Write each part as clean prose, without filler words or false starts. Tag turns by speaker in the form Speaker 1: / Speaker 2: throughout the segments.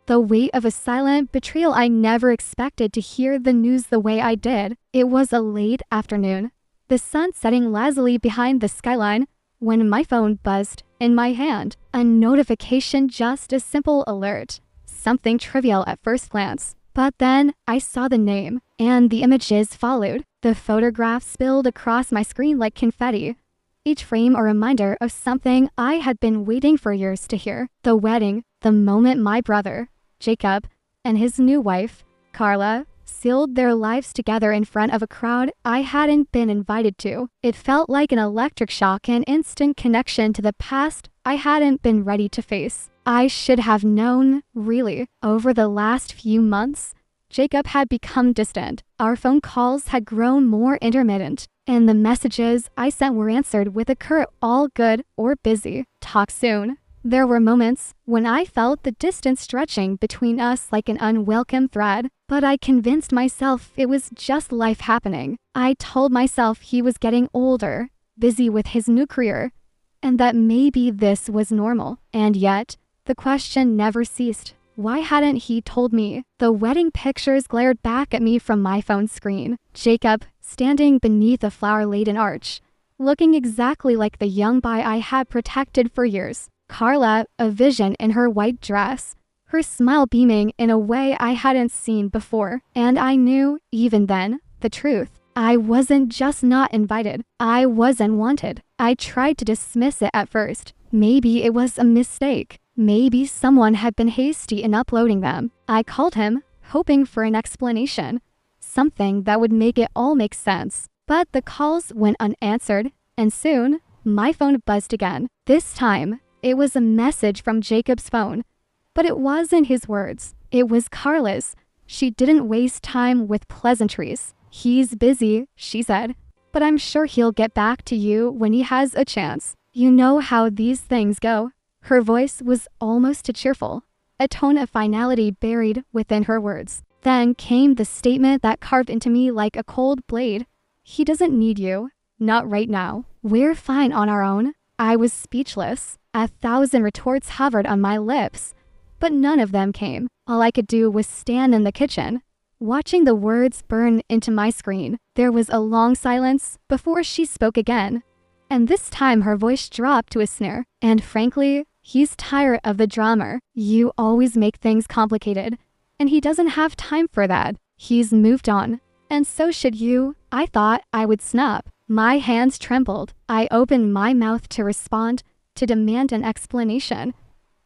Speaker 1: The weight of a silent betrayal. I never expected to hear the news the way I did. It was a late afternoon, the sun setting lazily behind the skyline, when my phone buzzed in my hand. A notification, just a simple alert. Something trivial at first glance. But then I saw the name, and the images followed. The photographs spilled across my screen like confetti, each frame a reminder of something I had been waiting for years to hear. The wedding, the moment my brother, Jacob, and his new wife, Carla, sealed their lives together in front of a crowd I hadn't been invited to. It felt like an electric shock, an instant connection to the past I hadn't been ready to face. I should have known, really. Over the last few months, Jacob had become distant. Our phone calls had grown more intermittent, and the messages I sent were answered with a curt "all good" or "busy. Talk soon." There were moments when I felt the distance stretching between us like an unwelcome thread, but I convinced myself it was just life happening. I told myself he was getting older, busy with his new career, and that maybe this was normal. And yet, the question never ceased. Why hadn't he told me? The wedding pictures glared back at me from my phone screen. Jacob, standing beneath a flower-laden arch, looking exactly like the young boy I had protected for years. Carla, a vision in her white dress, her smile beaming in a way I hadn't seen before. And I knew, even then, the truth. I wasn't just not invited. I wasn't wanted. I tried to dismiss it at first. Maybe it was a mistake. Maybe someone had been hasty in uploading them. I called him, hoping for an explanation, something that would make it all make sense. But the calls went unanswered, and soon, my phone buzzed again. This time, it was a message from Jacob's phone. But it wasn't his words. It was Carla's. She didn't waste time with pleasantries. "He's busy," she said, "but I'm sure he'll get back to you when he has a chance. You know how these things go." Her voice was almost cheerful, a tone of finality buried within her words. Then came the statement that carved into me like a cold blade. "He doesn't need you. Not right now. We're fine on our own." I was speechless. 1,000 retorts hovered on my lips, but none of them came. All I could do was stand in the kitchen, watching the words burn into my screen. There was a long silence before she spoke again, and this time her voice dropped to a sneer. "And frankly, he's tired of the drama. You always make things complicated, and he doesn't have time for that. He's moved on, and so should you." I thought I would snap. My hands trembled. I opened my mouth to respond, to demand an explanation,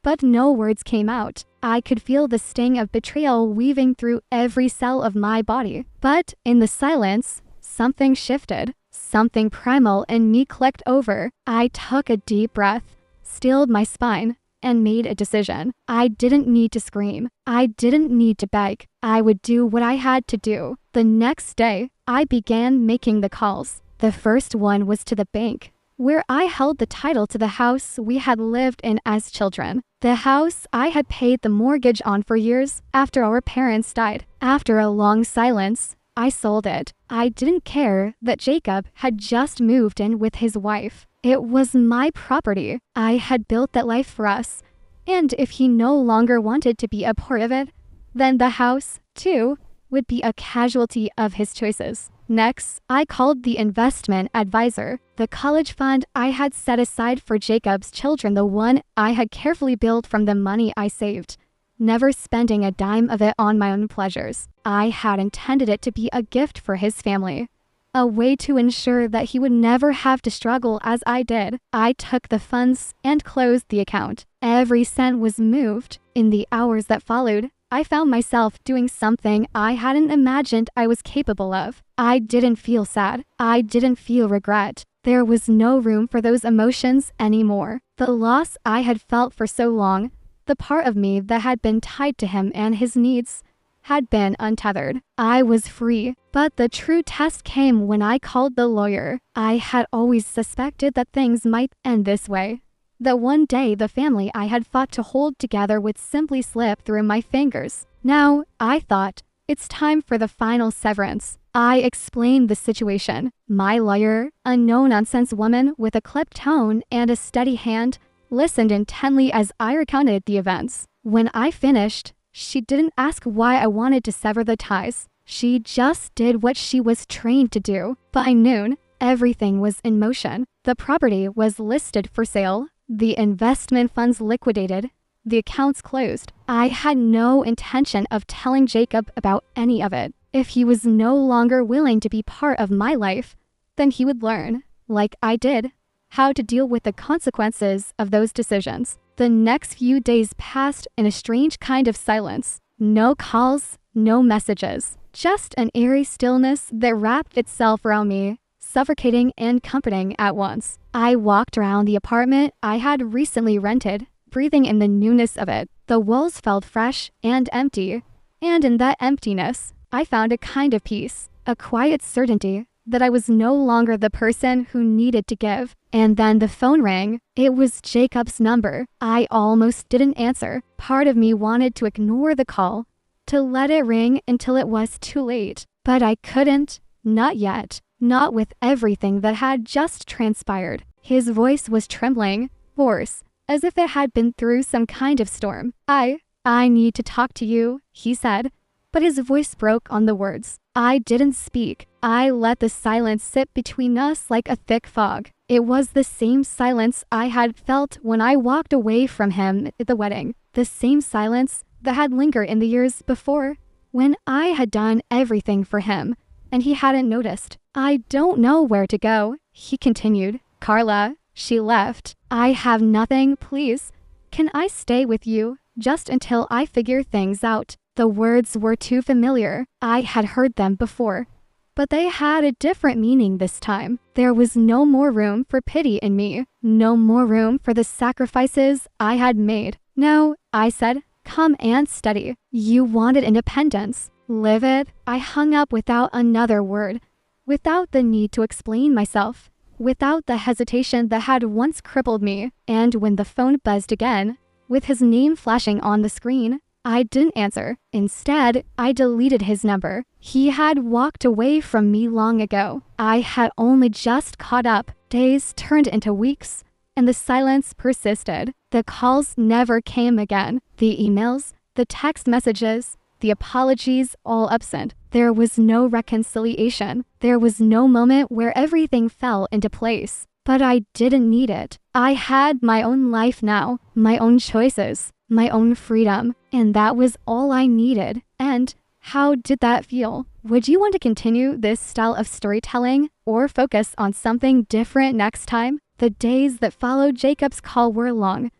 Speaker 1: but no words came out. I could feel the sting of betrayal weaving through every cell of my body. But in the silence, something shifted. Something primal in me clicked over. I took a deep breath, stilled my spine, and made a decision. I didn't need to scream. I didn't need to beg. I would do what I had to do. The next day, I began making the calls. The first one was to the bank, where I held the title to the house we had lived in as children. The house I had paid the mortgage on for years after our parents died. After a long silence, I sold it. I didn't care that Jacob had just moved in with his wife. It was my property. I had built that life for us. And if he no longer wanted to be a part of it, then the house, too, would be a casualty of his choices. Next, I called the investment advisor, the college fund I had set aside for Jacob's children, the one I had carefully built from the money I saved, never spending a dime of it on my own pleasures. I had intended it to be a gift for his family, a way to ensure that he would never have to struggle as I did. I took the funds and closed the account. Every cent was moved. In the hours that followed, I found myself doing something I hadn't imagined I was capable of. I didn't feel sad. I didn't feel regret. There was no room for those emotions anymore. The loss I had felt for so long, the part of me that had been tied to him and his needs, had been untethered. I was free, but the true test came when I called the lawyer. I had always suspected that things might end this way, that one day the family I had fought to hold together would simply slip through my fingers. Now, I thought, it's time for the final severance. I explained the situation. My lawyer, a no-nonsense woman with a clipped tone and a steady hand, listened intently as I recounted the events. When I finished, She didn't ask why I wanted to sever the ties. She just did what she was trained to do. By noon, everything was in motion. The property was listed for sale, the investment funds liquidated, the accounts closed. I had no intention of telling Jacob about any of it. If he was no longer willing to be part of my life, then he would learn, like I did, how to deal with the consequences of those decisions. The next few days passed in a strange kind of silence. No calls, no messages. Just an eerie stillness that wrapped itself around me, suffocating and comforting at once. I walked around the apartment I had recently rented, breathing in the newness of it. The walls felt fresh and empty, and in that emptiness, I found a kind of peace, a quiet certainty that I was no longer the person who needed to give. And then the phone rang. It was Jacob's number. I almost didn't answer. Part of me wanted to ignore the call, to let it ring until it was too late. But I couldn't, not yet, not with everything that had just transpired. His voice was trembling, hoarse, as if it had been through some kind of storm. I need to talk to you, he said, but his voice broke on the words. I didn't speak. I let the silence sit between us like a thick fog. It was the same silence I had felt when I walked away from him at the wedding. The same silence that had lingered in the years before, when I had done everything for him, and he hadn't noticed. I don't know where to go, he continued. Carla, she left. I have nothing, please. Can I stay with you, just until I figure things out? The words were too familiar. I had heard them before, but they had a different meaning this time. There was no more room for pity in me, no more room for the sacrifices I had made. No, I said, come and study. You wanted independence. Live it. I hung up without another word, without the need to explain myself, without the hesitation that had once crippled me. And when the phone buzzed again, with his name flashing on the screen, I didn't answer. Instead, I deleted his number. He had walked away from me long ago. I had only just caught up. Days turned into weeks, and the silence persisted. The calls never came again. The emails, the text messages, the apologies, all absent. There was no reconciliation. There was no moment where everything fell into place. But I didn't need it. I had my own life now, my own choices, my own freedom, and that was all I needed. And how did that feel? Would you want to continue this style of storytelling or focus on something different next time? The days that followed Jacob's call were long,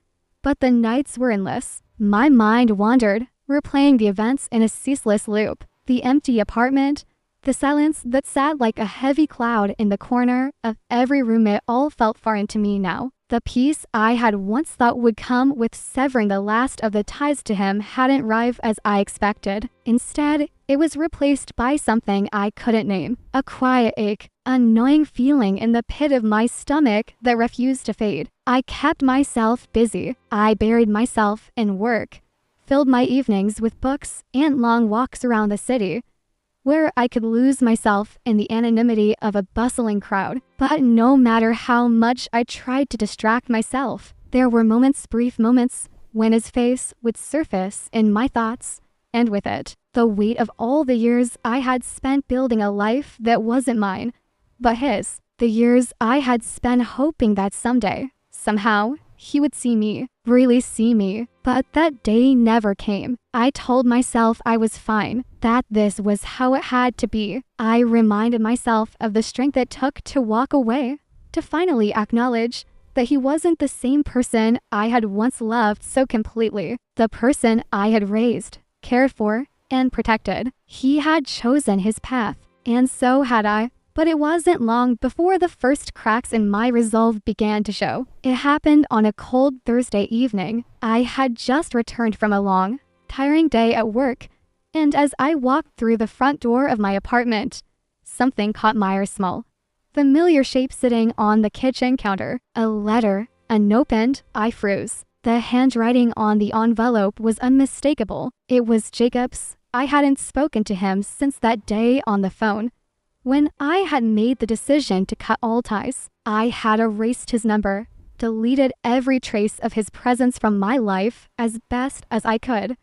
Speaker 1: but the nights were endless. My mind wandered, replaying the events in a ceaseless loop. The empty apartment, the silence that sat like a heavy cloud in the corner of every room, it all felt foreign to me now. The peace I had once thought would come with severing the last of the ties to him hadn't arrived as I expected. Instead, it was replaced by something I couldn't name. A quiet ache, an gnawing feeling in the pit of my stomach that refused to fade. I kept myself busy. I buried myself in work, filled my evenings with books and long walks around the city, where I could lose myself in the anonymity of a bustling crowd. But no matter how much I tried to distract myself, there were moments, brief moments, when his face would surface in my thoughts, and with it, the weight of all the years I had spent building a life that wasn't mine, but his. The years I had spent hoping that someday, somehow, he would see me, really see me. But that day never came. I told myself I was fine, that this was how it had to be. I reminded myself of the strength it took to walk away, to finally acknowledge that he wasn't the same person I had once loved so completely, the person I had raised, cared for, and protected. He had chosen his path, and so had I. But it wasn't long before the first cracks in my resolve began to show. It happened on a cold Thursday evening. I had just returned from a long, tiring day at work, and as I walked through the front door of my apartment, something caught my eye. Small, familiar shape sitting on the kitchen counter. A letter, unopened. I froze. The handwriting on the envelope was unmistakable. It was Jacob's. I hadn't spoken to him since that day on the phone, when I had made the decision to cut all ties. I had erased his number, deleted every trace of his presence from my life as best as I could.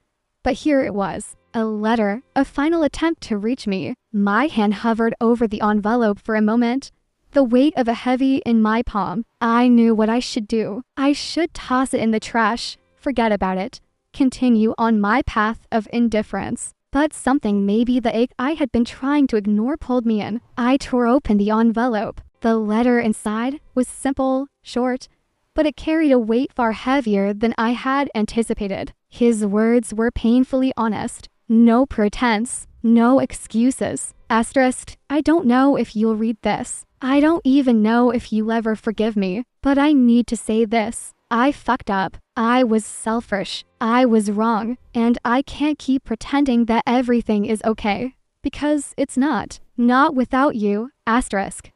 Speaker 1: But here it was. A letter, a final attempt to reach me. My hand hovered over the envelope for a moment, the weight of it heavy in my palm. I knew what I should do. I should toss it in the trash, forget about it, continue on my path of indifference. But something, maybe the ache I had been trying to ignore, pulled me in. I tore open the envelope. The letter inside was simple, short, but it carried a weight far heavier than I had anticipated. His words were painfully honest. No pretense, no excuses. Asterisk, I don't know if you'll read this. I don't even know if you'll ever forgive me, but I need to say this. I fucked up. I was selfish. I was wrong. And I can't keep pretending that everything is okay. Because it's not. Not without you. Asterisk.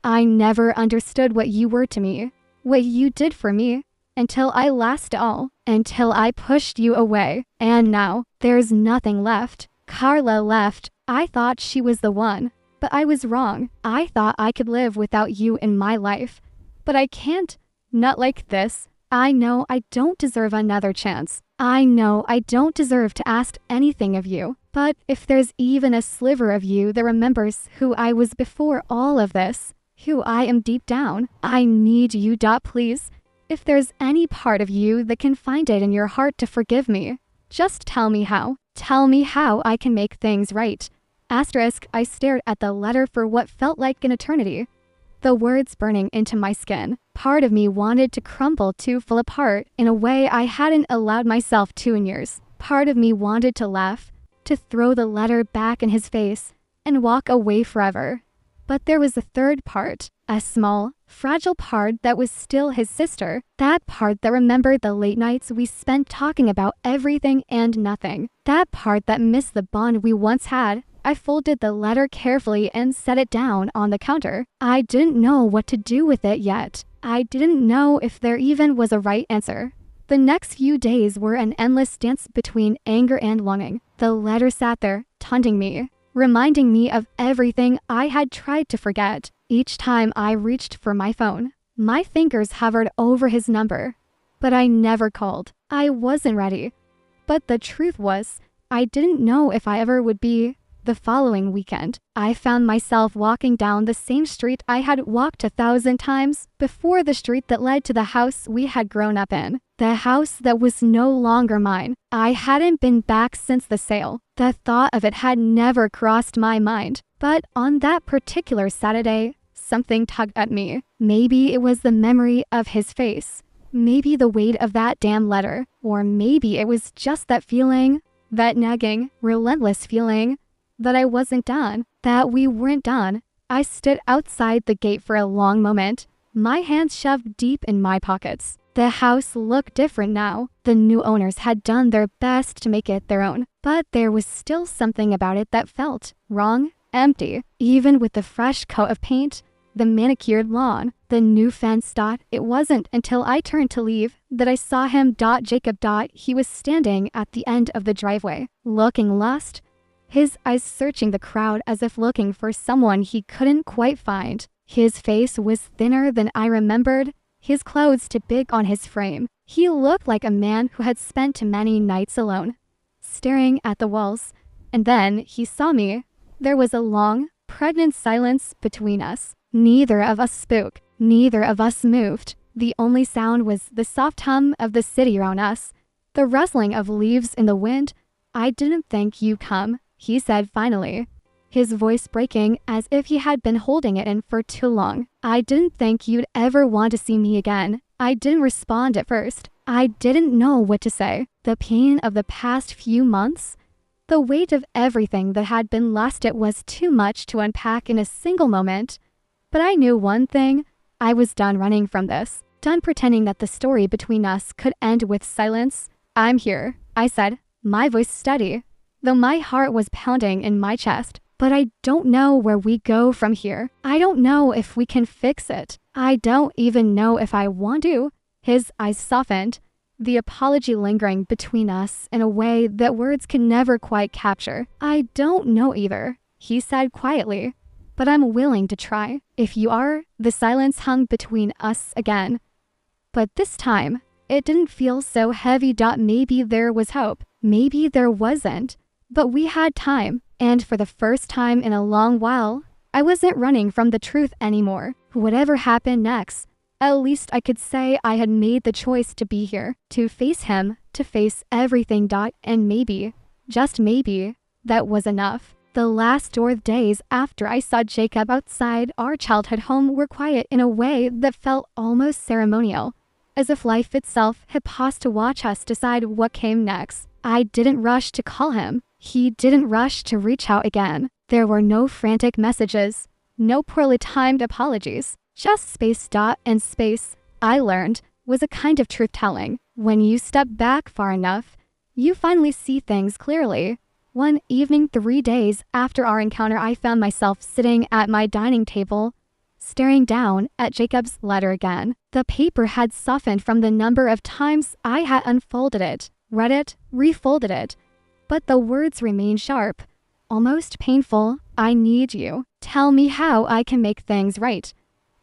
Speaker 1: I never understood what you were to me. What you did for me. Until I lost it all. Until I pushed you away. And now, there's nothing left. Carla left. I thought she was the one. But I was wrong. I thought I could live without you in my life. But I can't. Not like this. I know I don't deserve another chance. I know I don't deserve to ask anything of you. But if there's even a sliver of you that remembers who I was before all of this, who I am deep down, I need you, please. If there's any part of you that can find it in your heart to forgive me, just tell me how. Tell me how I can make things right. Asterisk, I stared at the letter for what felt like an eternity. The words burning into my skin. Part of me wanted to crumble to fall apart in a way I hadn't allowed myself to in years. Part of me wanted to laugh, to throw the letter back in his face, and walk away forever. But there was a third part, a small, fragile part that was still his sister. That part that remembered the late nights we spent talking about everything and nothing. That part that missed the bond we once had. I folded the letter carefully and set it down on the counter. I didn't know what to do with it yet. I didn't know if there even was a right answer. The next few days were an endless dance between anger and longing. The letter sat there, taunting me, reminding me of everything I had tried to forget. Each time I reached for my phone, my fingers hovered over his number. But I never called. I wasn't ready. But the truth was, I didn't know if I ever would be. The following weekend, I found myself walking down the same street I had walked 1,000 times before, the street that led to the house we had grown up in. The house that was no longer mine. I hadn't been back since the sale. The thought of it had never crossed my mind. But on that particular Saturday, something tugged at me. Maybe it was the memory of his face. Maybe the weight of that damn letter. Or maybe it was just that feeling, that nagging, relentless feeling, that I wasn't done, that we weren't done. I stood outside the gate for a long moment, my hands shoved deep in my pockets. The house looked different now. The new owners had done their best to make it their own, but there was still something about it that felt wrong, empty. Even with the fresh coat of paint, the manicured lawn, the new fence. It wasn't until I turned to leave that I saw him. Jacob. He was standing at the end of the driveway, looking lost, his eyes searching the crowd as if looking for someone he couldn't quite find. His face was thinner than I remembered, his clothes too big on his frame. He looked like a man who had spent many nights alone, staring at the walls. And then he saw me. There was a long, pregnant silence between us. Neither of us spoke. Neither of us moved. The only sound was the soft hum of the city around us, the rustling of leaves in the wind. I didn't think you'd come, he said finally, his voice breaking as if he had been holding it in for too long. I didn't think you'd ever want to see me again. I didn't respond at first. I didn't know what to say. The pain of the past few months, the weight of everything that had been lost, it was too much to unpack in a single moment. But I knew one thing. I was done running from this. Done pretending that the story between us could end with silence. I'm here, I said, my voice steady, though my heart was pounding in my chest. But I don't know where we go from here. I don't know if we can fix it. I don't even know if I want to. His eyes softened, the apology lingering between us in a way that words can never quite capture. I don't know either, he said quietly, but I'm willing to try. If you are. The silence hung between us again. But this time, it didn't feel so heavy. Maybe there was hope. Maybe there wasn't, but we had time, and for the first time in a long while, I wasn't running from the truth anymore. Whatever happened next, at least I could say I had made the choice to be here, to face him, to face everything. And maybe, just maybe, that was enough. The last days after I saw Jacob outside our childhood home were quiet in a way that felt almost ceremonial, as if life itself had paused to watch us decide what came next. I didn't rush to call him. He didn't rush to reach out again. There were no frantic messages, no poorly timed apologies, just space. And space, I learned, was a kind of truth-telling. When you step back far enough, you finally see things clearly. One evening 3 days after our encounter, I found myself sitting at my dining table, staring down at Jacob's letter again. The paper had softened from the number of times I had unfolded it, read it, refolded it, but the words remained sharp, almost painful. I need you. Tell me how I can make things right.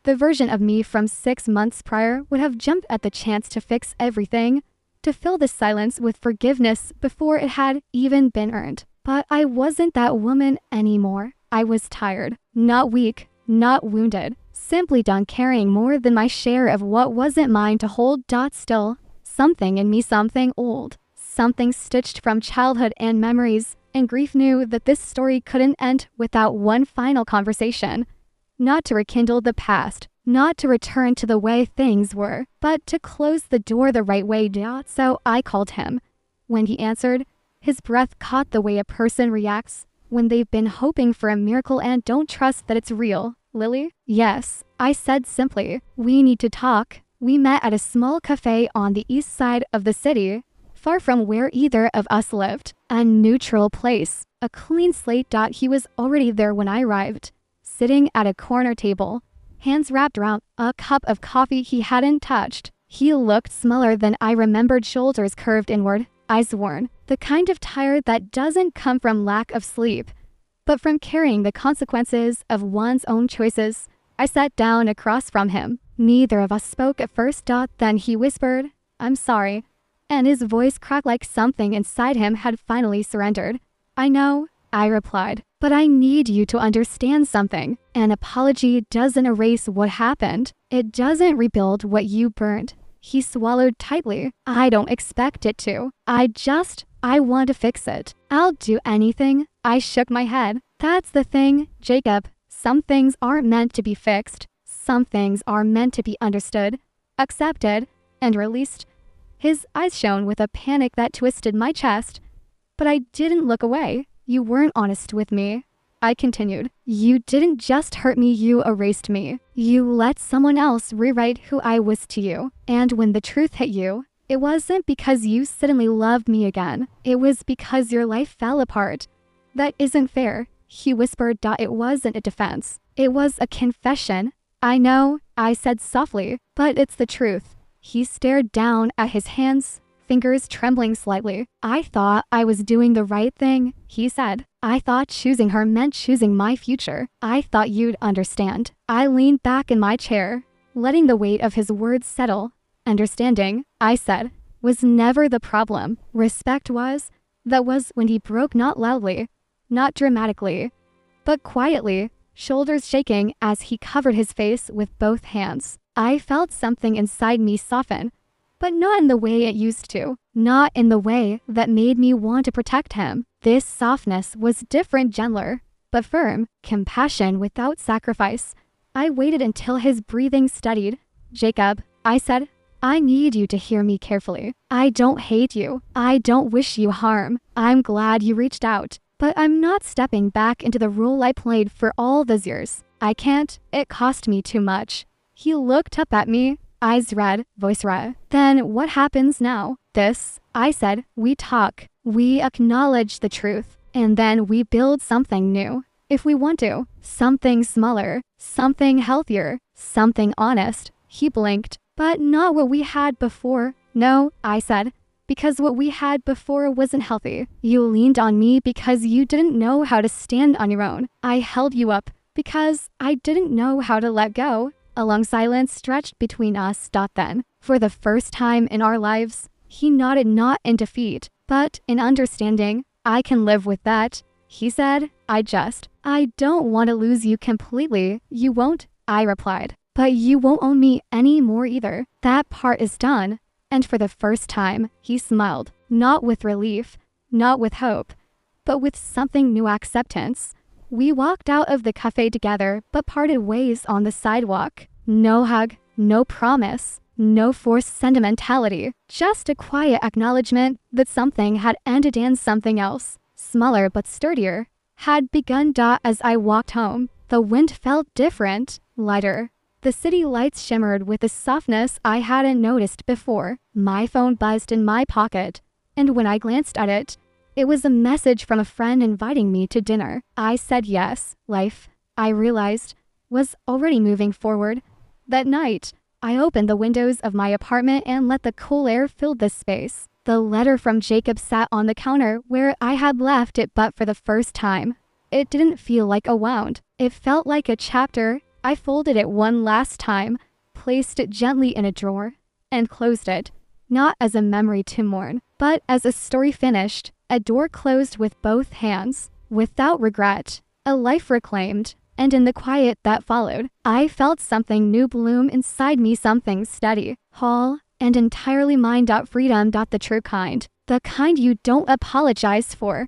Speaker 1: The version of me from 6 months prior would have jumped at the chance to fix everything, to fill the silence with forgiveness before it had even been earned. But I wasn't that woman anymore. I was tired, not weak, not wounded, simply done carrying more than my share of what wasn't mine to hold. Still, something in me, something old, something stitched from childhood and memories, and grief knew that this story couldn't end without one final conversation. Not to rekindle the past, not to return to the way things were, but to close the door the right way. So I called him. When he answered, his breath caught the way a person reacts when they've been hoping for a miracle and don't trust that it's real. Lily? Yes, I said simply. We need to talk. We met at a small cafe on the east side of the city, far from where either of us lived. A neutral place, a clean slate. He was already there when I arrived, sitting at a corner table, hands wrapped around a cup of coffee he hadn't touched. He looked smaller than I remembered, shoulders curved inward, eyes worn, the kind of tired that doesn't come from lack of sleep, but from carrying the consequences of one's own choices. I sat down across from him. Neither of us spoke at first. Then he whispered, "I'm sorry," and his voice cracked like something inside him had finally surrendered. "I know," I replied, "but I need you to understand something. An apology doesn't erase what happened. It doesn't rebuild what you burned." He swallowed tightly. "I don't expect it to. I want to fix it. I'll do anything." I shook my head. "That's the thing, Jacob. Some things aren't meant to be fixed. Some things are meant to be understood, accepted, and released." His eyes shone with a panic that twisted my chest. But I didn't look away. "You weren't honest with me," I continued. "You didn't just hurt me, you erased me. You let someone else rewrite who I was to you. And when the truth hit you, it wasn't because you suddenly loved me again. It was because your life fell apart. That isn't fair," he whispered. "It wasn't a defense. It was a confession." "I know," I said softly, "but it's the truth." He stared down at his hands, fingers trembling slightly. "I thought I was doing the right thing," he said. "I thought choosing her meant choosing my future. I thought you'd understand." I leaned back in my chair, letting the weight of his words settle. "Understanding," I said, "was never the problem. Respect was." That was when he broke, not loudly, not dramatically, but quietly, shoulders shaking as he covered his face with both hands. I felt something inside me soften, but not in the way it used to, not in the way that made me want to protect him. This softness was different, gentler, but firm, compassion without sacrifice. I waited until his breathing steadied. "Jacob," I said, "I need you to hear me carefully. I don't hate you. I don't wish you harm. I'm glad you reached out. But I'm not stepping back into the role I played for all those years. I can't. It cost me too much." He looked up at me, eyes red, voice red. "Then what happens now?" "This," I said. "We talk. We acknowledge the truth. And then we build something new. If we want to. Something smaller. Something healthier. Something honest." He blinked. "But not what we had before." "No," I said, "because what we had before wasn't healthy. You leaned on me because you didn't know how to stand on your own. I held you up because I didn't know how to let go." A long silence stretched between us. Then, for the first time in our lives, he nodded, not in defeat, But in understanding, I can live with that. He said, I don't want to lose you completely. You won't, I replied. But you won't own me anymore either. That part is done. And for the first time, he smiled, not with relief, not with hope, but with something new acceptance. We walked out of the cafe together, but parted ways on the sidewalk. No hug, no promise, no forced sentimentality, just a quiet acknowledgement that something had ended and something else, smaller but sturdier, had begun. As I walked home, the wind felt different, lighter. The city lights shimmered with a softness I hadn't noticed before. My phone buzzed in my pocket, and when I glanced at it, it was a message from a friend inviting me to dinner. I said yes. Life, I realized, was already moving forward. That night, I opened the windows of my apartment and let the cool air fill the space. The letter from Jacob sat on the counter where I had left it, but for the first time, it didn't feel like a wound. It felt like a chapter. I folded it one last time, placed it gently in a drawer, and closed it, not as a memory to mourn, but as a story finished, a door closed with both hands, without regret, a life reclaimed. And in the quiet that followed, I felt something new bloom inside me, something steady, whole, and entirely mine. Freedom. The true kind. The kind you don't apologize for.